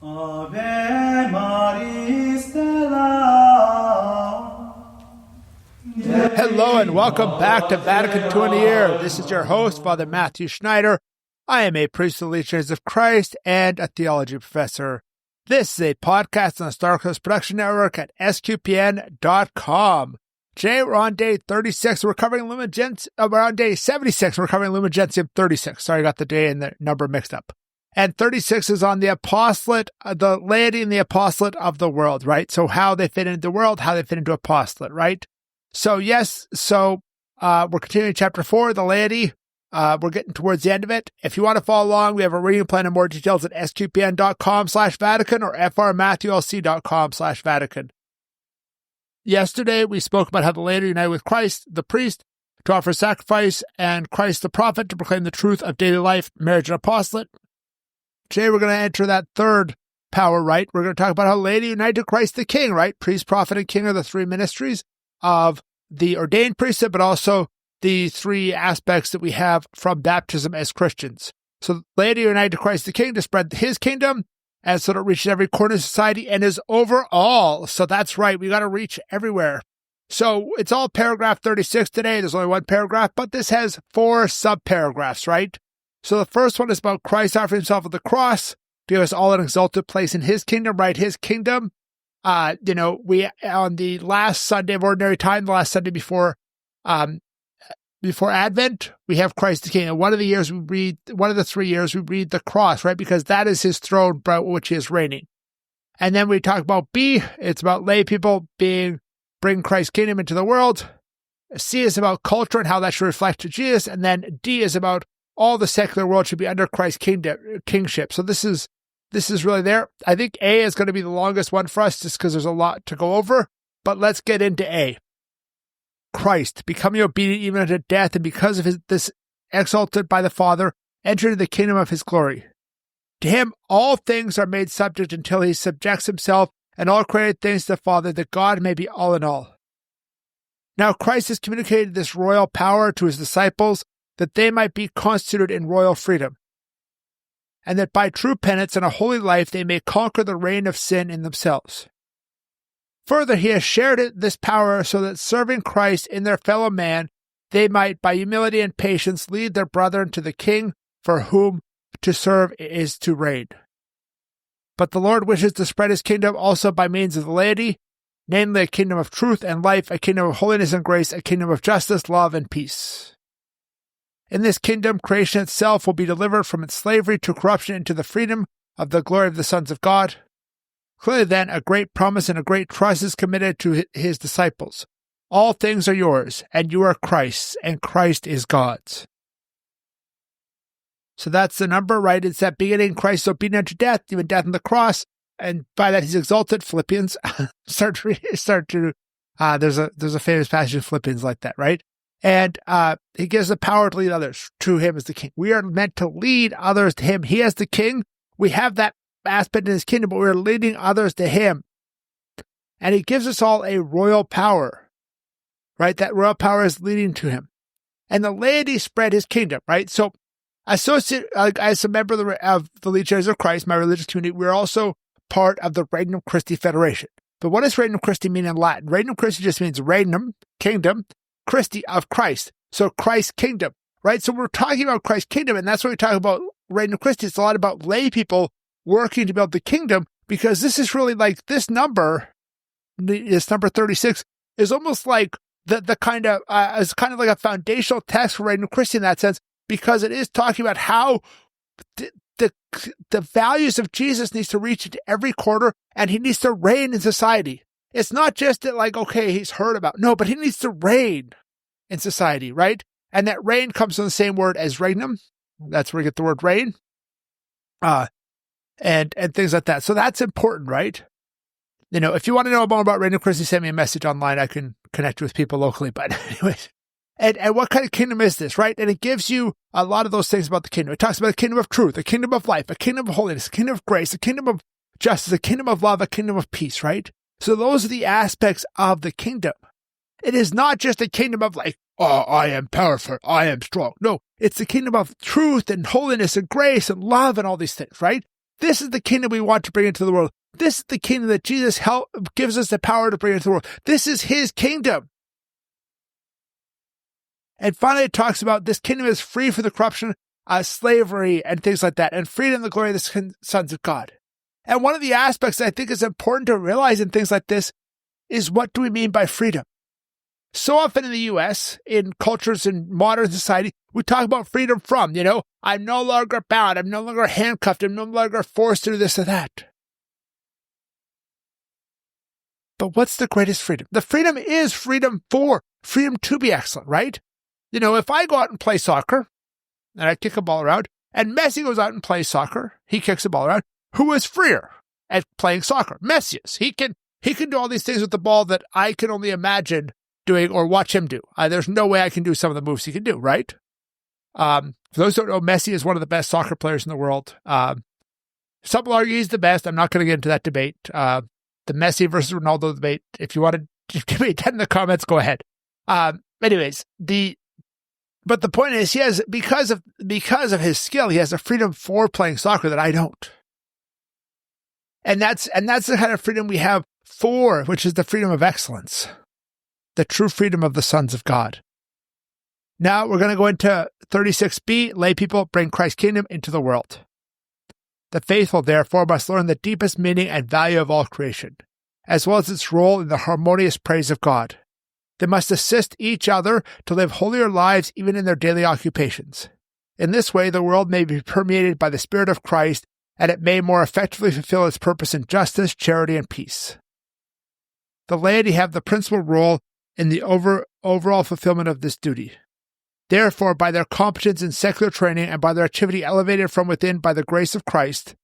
Ave Maris Stella. Hello and welcome back to Vatican II in the Air. This is your host, Father Matthew Schneider. I am a priest of the Laity Church of Christ and a theology professor. This is a podcast on the Star Coast Production Network at sqpn.com. Today we're on day 36. We're covering we're on day 76. We're covering Lumen Gentium 36. Sorry, I got the day and the number mixed up. And 36 is on the apostolate, the laity and the apostolate of the world, right? So how they fit into the world, how they fit into apostolate, right? So we're continuing chapter 4, the laity. We're getting towards the end of it. If you want to follow along, we have a reading plan and more details at sqpn.com/Vatican or frmatthewlc.com/Vatican. Yesterday, we spoke about how the laity unite with Christ, the priest, to offer sacrifice, and Christ, the prophet, to proclaim the truth of daily life, marriage, and apostolate. Today, we're going to enter that third power, right? We're going to talk about how laity unite to Christ the King, right? Priest, prophet, and king are the three ministries of the ordained priesthood, but also the three aspects that we have from baptism as Christians. So laity unite to Christ the King to spread his kingdom, and so that it reaches every corner of society and is over all. So that's right, we got to reach everywhere. So it's all paragraph 36 today. There's only one paragraph, but this has 4 sub-paragraphs, right? So the first one is about Christ offering himself at the cross to give us all an exalted place in his kingdom, right? His kingdom. We on the last Sunday of Ordinary Time, the last Sunday before Advent, we have Christ the King. And one of the 3 years we read the cross, right? Because that is his throne by which he is reigning. And then we talk about B, it's about lay people bring Christ's kingdom into the world. C is about culture and how that should reflect to Jesus. And then D is about all the secular world should be under Christ's kingship. So this is really there. I think A is going to be the longest one for us just because there's a lot to go over. But let's get into A. Christ, becoming obedient even unto death, and because of this exalted by the Father, entered the kingdom of his glory. To him all things are made subject until he subjects himself and all created things to the Father, that God may be all in all. Now Christ has communicated this royal power to his disciples, that they might be constituted in royal freedom, and that by true penance and a holy life they may conquer the reign of sin in themselves. Further, he has shared this power so that serving Christ in their fellow man, they might, by humility and patience, lead their brethren to the King, for whom to serve is to reign. But the Lord wishes to spread his kingdom also by means of the laity, namely a kingdom of truth and life, a kingdom of holiness and grace, a kingdom of justice, love, and peace. In this kingdom, creation itself will be delivered from its slavery to corruption into the freedom of the glory of the sons of God. Clearly, then, a great promise and a great trust is committed to his disciples. All things are yours, and you are Christ's, and Christ is God's. So that's the number, right? It's that beginning, Christ obedient to death, even death on the cross, and by that he's exalted. Philippians there's a famous passage in Philippians like that, right? And he gives the power to lead others to him as the King. We are meant to lead others to him. He as the King. We have that aspect in his kingdom, but we're leading others to him. And he gives us all a royal power, right? That royal power is leading to him. And the laity spread his kingdom, right? So as a member of the Laity Church of Christ, my religious community, we're also part of the Regnum Christi Federation. But what does Regnum Christi mean in Latin? Regnum Christi just means regnum, kingdom, Christi of Christ. So Christ's kingdom, right? So we're talking about Christ's kingdom, and that's what we talk about Regnum Christi. It's a lot about lay people working to build the kingdom, because this is really like this number 36, is almost like the kind of is kind of like a foundational text for Regnum Christi in that sense, because it is talking about how the values of Jesus needs to reach into every quarter, and he needs to reign in society. It's not just that, like, okay, he's heard about. No, but he needs to reign in society, right? And that reign comes from the same word as regnum. That's where we get the word reign. And things like that. So that's important, right? If you want to know more about Regnum Christi, send me a message online. I can connect with people locally. But anyways, and what kind of kingdom is this, right? And it gives you a lot of those things about the kingdom. It talks about a kingdom of truth, a kingdom of life, a kingdom of holiness, a kingdom of grace, a kingdom of justice, a kingdom of love, a kingdom of peace, right? So those are the aspects of the kingdom. It is not just a kingdom of like, oh, I am powerful, I am strong. No, it's the kingdom of truth and holiness and grace and love and all these things, right? This is the kingdom we want to bring into the world. This is the kingdom that Jesus gives us the power to bring into the world. This is his kingdom. And finally, it talks about this kingdom is free from the corruption, slavery, and things like that, and freedom and the glory of the sons of God. And one of the aspects that I think is important to realize in things like this is, what do we mean by freedom? So often in the U.S., in cultures in modern society, we talk about freedom from, I'm no longer bound, I'm no longer handcuffed, I'm no longer forced to do this or that. But what's the greatest freedom? The freedom is freedom to be excellent, right? If I go out and play soccer, and I kick a ball around, and Messi goes out and plays soccer, he kicks a ball around, who is freer at playing soccer? Messi is. He can do all these things with the ball that I can only imagine doing or watch him do. There's no way I can do some of the moves he can do, right? For those who don't know, Messi is one of the best soccer players in the world. Some will argue he's the best. I'm not going to get into that debate. The Messi versus Ronaldo debate. If you want to debate that in the comments, go ahead. But the point is, he has, because of his skill, he has a freedom for playing soccer that I don't. And that's the kind of freedom we have which is the freedom of excellence, the true freedom of the sons of God. Now we're going to go into 36b, lay people bring Christ's kingdom into the world. The faithful, therefore, must learn the deepest meaning and value of all creation, as well as its role in the harmonious praise of God. They must assist each other to live holier lives even in their daily occupations. In this way, the world may be permeated by the Spirit of Christ, and it may more effectively fulfill its purpose in justice, charity, and peace. The laity have the principal role in the overall fulfillment of this duty. Therefore, by their competence in secular training and by their activity elevated from within by the grace of Christ,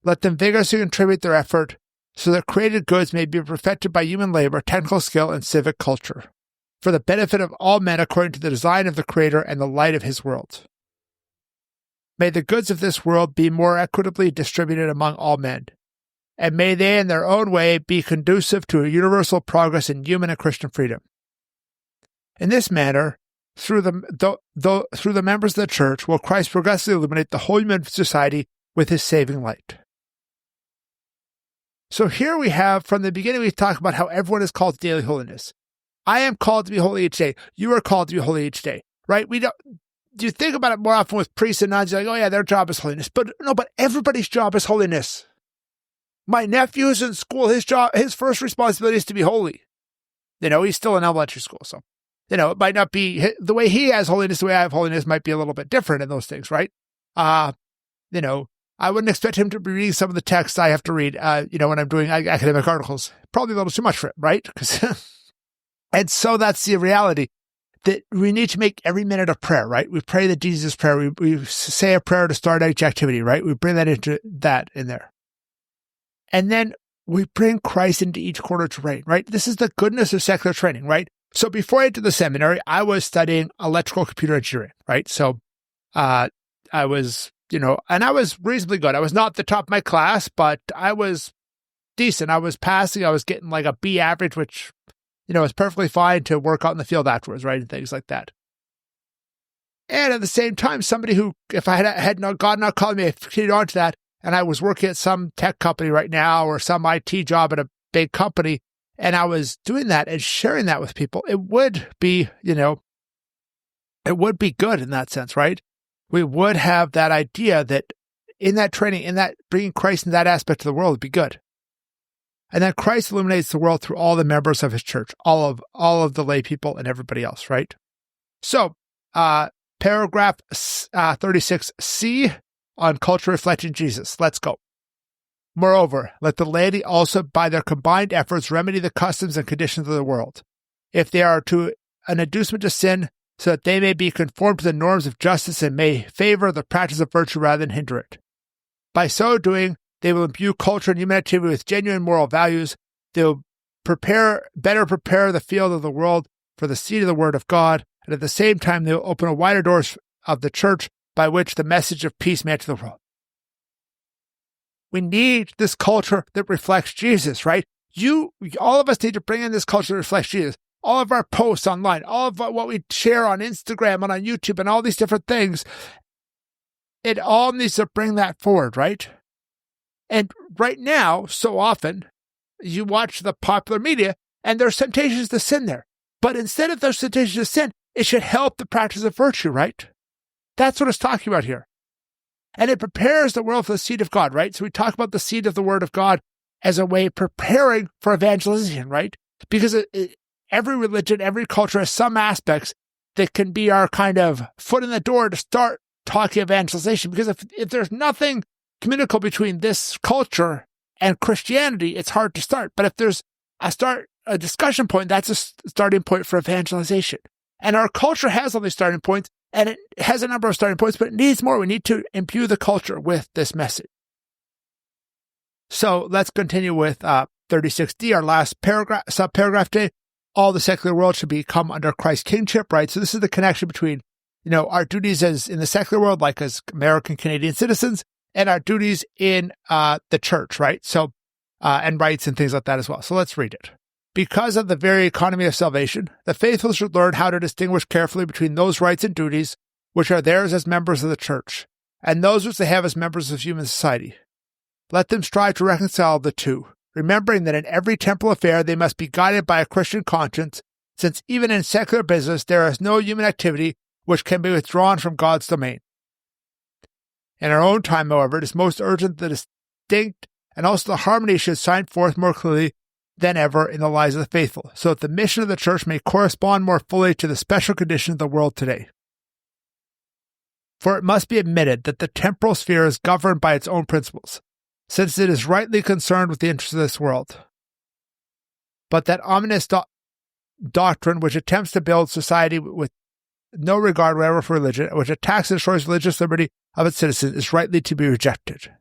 let them vigorously contribute their effort so that created goods may be perfected by human labor, technical skill, and civic culture, for the benefit of all men according to the design of the Creator and the light of his world. May the goods of this world be more equitably distributed among all men, and may they in their own way be conducive to a universal progress in human and Christian freedom. In this manner, through the members of the Church, will Christ progressively illuminate the whole human society with his saving light. So here we have, from the beginning, we talk about how everyone is called to daily holiness. I am called to be holy each day. You are called to be holy each day, right? Do you think about it more often with priests and nuns? You're like, oh yeah, their job is holiness. But everybody's job is holiness. My nephew's in school. His first responsibility is to be holy. He's still in elementary school. So, it might not be the way he has holiness, the way I have holiness might be a little bit different in those things, right? I wouldn't expect him to be reading some of the texts I have to read, when I'm doing academic articles. Probably a little too much for him, right? And so that's the reality, that we need to make every minute of prayer, right? We pray the Jesus prayer. We say a prayer to start each activity, right? We bring that in there. And then we bring Christ into each corner to reign, right? This is the goodness of secular training, right? So before I entered the seminary, I was studying electrical computer engineering, right? So I was, and I was reasonably good. I was not the top of my class, but I was decent. I was passing. I was getting like a B average, which, is perfectly fine to work out in the field afterwards, right? And things like that. And at the same time, somebody who, if I had not God not calling me, I continued on to that, and I was working at some tech company right now or some IT job at a big company, and I was doing that and sharing that with people, it would be, it would be good in that sense, right? We would have that idea that in that training, in that bringing Christ in that aspect of the world would be good. And that Christ illuminates the world through all the members of his church, all of the lay people and everybody else, right? So, paragraph 36c on culture reflecting Jesus. Let's go. Moreover, let the laity also by their combined efforts remedy the customs and conditions of the world, if they are to an inducement to sin, so that they may be conformed to the norms of justice and may favor the practice of virtue rather than hinder it. By so doing, they will imbue culture and human activity with genuine moral values. They will better prepare the field of the world for the seed of the word of God, and at the same time they will open a wider doors of the church by which the message of peace may enter the world. We need this culture that reflects Jesus, right? All of us need to bring in this culture that reflects Jesus. All of our posts online, all of what we share on Instagram and on YouTube and all these different things, it all needs to bring that forward, right? And right now, so often, you watch the popular media, and there's temptations to sin there. But instead of those temptations to sin, it should help the practice of virtue, right? That's what it's talking about here. And it prepares the world for the seed of God, right? So we talk about the seed of the Word of God as a way of preparing for evangelization, right? Because every religion, every culture has some aspects that can be our kind of foot in the door to start talking evangelization. Because if there's nothing communicable between this culture and Christianity, it's hard to start. But if there's a discussion point, that's a starting point for evangelization. And our culture has all these starting points, and it has a number of starting points, but it needs more. We need to imbue the culture with this message. So let's continue with 36D, our last subparagraph today. All the secular world should become under Christ's kingship, right? So this is the connection between, our duties as in the secular world, like as American Canadian citizens, and our duties in the church, right? So, and rights and things like that as well. So let's read it. Because of the very economy of salvation, the faithful should learn how to distinguish carefully between those rights and duties which are theirs as members of the church, and those which they have as members of human society. Let them strive to reconcile the two, remembering that in every temporal affair they must be guided by a Christian conscience, since even in secular business there is no human activity which can be withdrawn from God's domain. In our own time, however, it is most urgent that the distinct and also the harmony should shine forth more clearly than ever in the lives of the faithful, so that the mission of the church may correspond more fully to the special condition of the world today. For it must be admitted that the temporal sphere is governed by its own principles, since it is rightly concerned with the interests of this world. But that ominous doctrine which attempts to build society with no regard whatever for religion, which attacks and destroys religious liberty of its citizens, is rightly to be rejected.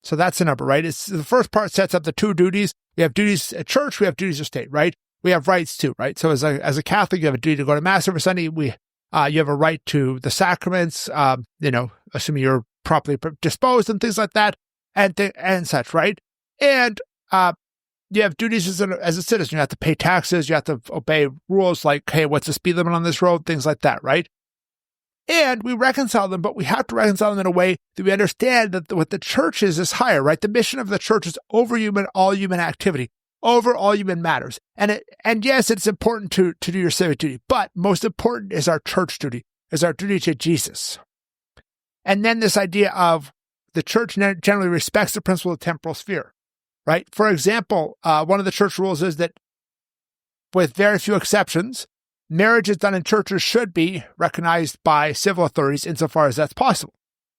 So that's the number, right? It's the first part sets up the two duties. We have duties at church, we have duties of state, right? We have rights too, right? So as a Catholic, you have a duty to go to Mass every Sunday. You have a right to the sacraments, assuming you're properly disposed and things like that, and such, right? And you have duties as a citizen. You have to pay taxes. You have to obey rules like, hey, what's the speed limit on this road? Things like that, right? And we reconcile them, but we have to reconcile them in a way that we understand that what the church is higher, right? The mission of the church is over all human activity, over all human matters. And yes, it's important to do your civic duty, but most important is our church duty, is our duty to Jesus. And then this idea of the church generally respects the principle of the temporal sphere, right? For example, one of the church rules is that, with very few exceptions, marriages done in churches should be recognized by civil authorities insofar as that's possible.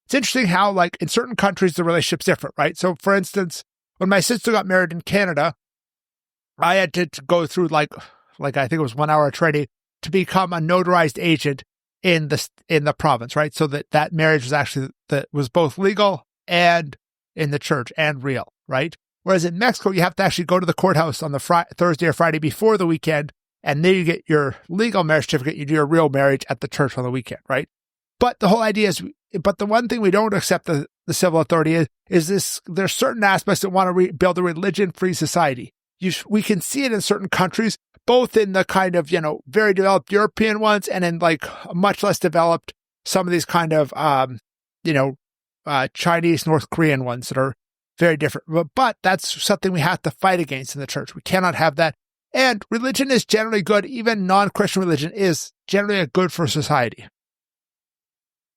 It's interesting how, like, in certain countries, the relationship's different, right? So, for instance, when my sister got married in Canada, I had to go through, like I think it was 1 hour training to become a notarized agent in the province, right? So that marriage was both legal and in the church and real, right? Whereas in Mexico, you have to actually go to the courthouse on the Thursday or Friday before the weekend, and then you get your legal marriage certificate. You do your real marriage at the church on the weekend, right? But the whole idea is, but the one thing we don't accept the civil authority is this: there's certain aspects that want to build a religion-free society. We can see it in certain countries, both in the kind of, very developed European ones and in like much less developed, some of these kind of, Chinese, North Korean ones that are very different. But that's something we have to fight against in the church. We cannot have that. And religion is generally good. Even non-Christian religion is generally good for society.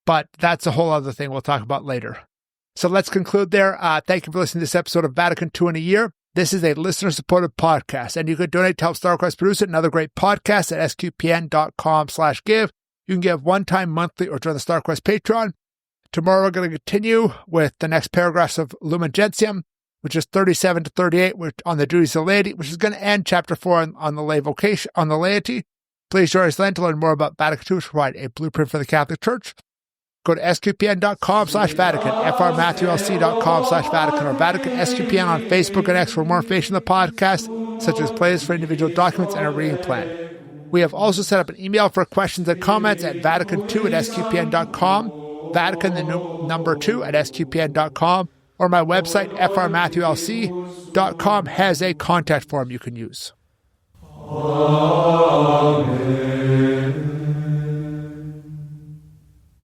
But that's a whole other thing we'll talk about later. So let's conclude there. Thank you for listening to this episode of Vatican II in a Year. This is a listener-supported podcast, and you could donate to help StarQuest produce it and other great podcasts at sqpn.com/give. You can give one-time, monthly, or join the StarQuest Patreon. Tomorrow we're going to continue with the next paragraphs of Lumen Gentium, which is 37 to 38, on the duties of laity, which is going to end chapter 4 on the lay vocation, on the laity. Please join us then to learn more about Vatican II, which provide a blueprint for the Catholic Church. Go to sqpn.com/Vatican, frmatthewlc.com/Vatican, or Vatican SQPN on Facebook and X for more information on the podcast, such as playlists for individual documents and a reading plan. We have also set up an email for questions and comments at Vatican2@sqpn.com, Vatican the number 2@sqpn.com, or my website, frmatthewlc.com, has a contact form you can use. Amen.